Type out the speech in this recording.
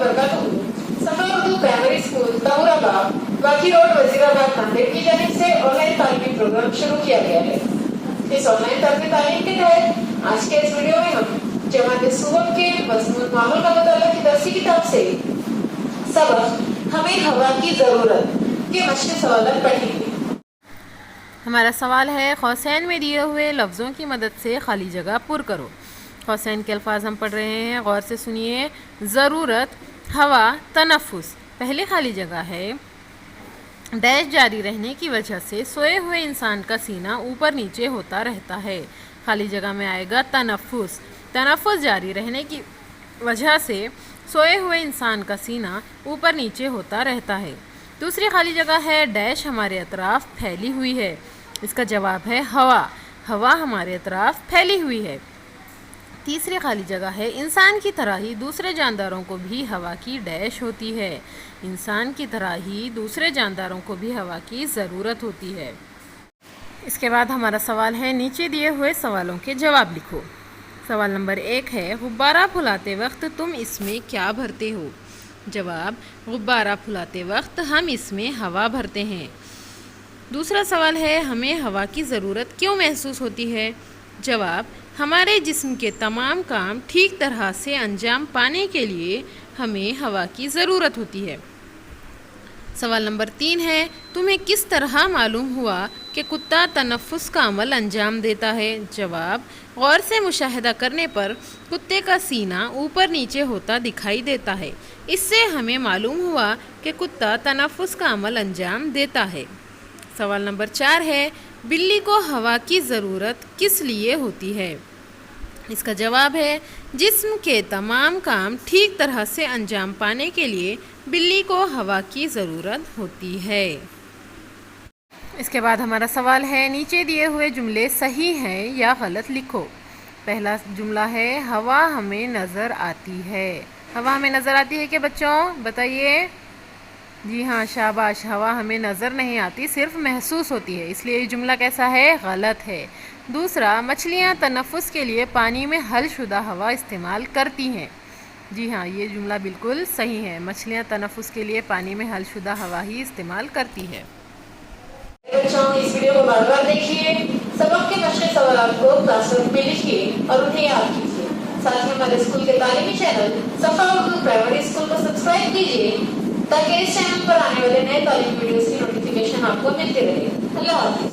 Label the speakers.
Speaker 1: वबरकातुहू। सफा Urdu primary school तहुराबाद, वाकी road, Wazirabad, Nanded की जानिब से ऑनलाइन तालीमी प्रोग्राम शुरू किया गया है। इस ऑनलाइन तर्ज तालीम के तहत आज के इस वीडियो में हम जमात सुबह के मज़मून माहौल का मुताला की दरसी किताब से सबक हमें हवा की ज़रूरत के मशक़ सवाल पढ़ेंगे।
Speaker 2: हमारा सवाल है, कौसैन में दिए हुए लफ्ज़ों की मदद से खाली जगह पुर करो। कौसैन के अल्फाज हम पढ़ रहे हैं, गौर से सुनिए। ज़रूरत, हवा, तनफ़ुस। पहले खाली जगह है, डैश जारी रहने की वजह से सोए हुए इंसान का सीना ऊपर नीचे होता रहता है। खाली जगह में आएगा तनफ़ुस। तनफ़ुस जारी रहने की वजह से सोए हुए इंसान का सीना ऊपर नीचे होता रहता है। दूसरी खाली जगह है, डैश हमारे अतराफ़ फैली हुई है। इसका जवाब है हवा। हवा हमारे अतराफ़ फैली हुई है। तीसरी खाली जगह है, इंसान की तरह ही दूसरे जानदारों को भी हवा की डैश होती है। इंसान की तरह ही दूसरे जानदारों को भी हवा की ज़रूरत होती है। इसके बाद हमारा सवाल है, नीचे दिए हुए सवालों के जवाब लिखो। सवाल नंबर 1 है, गुब्बारा फुलाते वक्त तुम इसमें क्या भरते हो? जवाब, गुब्बारा फुलाते वक्त हम इसमें हवा भरते हैं। दूसरा सवाल है, हमें हवा की ज़रूरत क्यों महसूस होती है? जवाब, हमारे जिस्म के तमाम काम ठीक तरह से अंजाम पाने के लिए हमें हवा की ज़रूरत होती है। सवाल नंबर 3 है, तुम्हें किस तरह मालूम हुआ कि कुत्ता तनफ़ुस का अमल अंजाम देता है? जवाब, गौर से मुशाहिदा करने पर कुत्ते का सीना ऊपर नीचे होता दिखाई देता है। इससे हमें मालूम हुआ कि कुत्ता तनफ़ुस का अमल अंजाम देता है। सवाल नंबर 4 है, बिल्ली को हवा की ज़रूरत किस लिए होती है? इसका जवाब है, जिस्म के तमाम काम ठीक तरह से अंजाम पाने के लिए बिल्ली को हवा की ज़रूरत होती है। इसके बाद हमारा सवाल है, नीचे दिए हुए जुमले सही हैं या गलत लिखो। पहला जुमला है, हवा हमें नज़र आती है। हवा हमें नज़र आती है क्या बच्चों? बताइए। जी हाँ, शाबाश। हवा हमें नज़र नहीं आती, सिर्फ महसूस होती है, इसलिए ये जुमला कैसा है? गलत है। दूसरा, मछलियाँ तनफ़ुस के लिए पानी में हल शुदा हवा इस्तेमाल करती हैं। जी हाँ, ये जुमला बिल्कुल सही है। मछलियाँ तनफ़ुस के लिए पानी में हल शुदा हवा ही इस्तेमाल करती है।
Speaker 1: बच्चों, इस वीडियो को बार-बार देखिए, सबक के मशक़ सवाल को क्लासरूम में लिखिए और उन्हें याद कीजिए। साथ ही हमारे स्कूल के तालीमी चैनल सफा उर्दू प्राइमरी स्कूल को सब्सक्राइब कीजिए ताकि इस चैनल पर आने वाले नए तालीमी वीडियोस की नोटिफिकेशन आपको मिलती रहे। अल्लाह हाफ़िज़।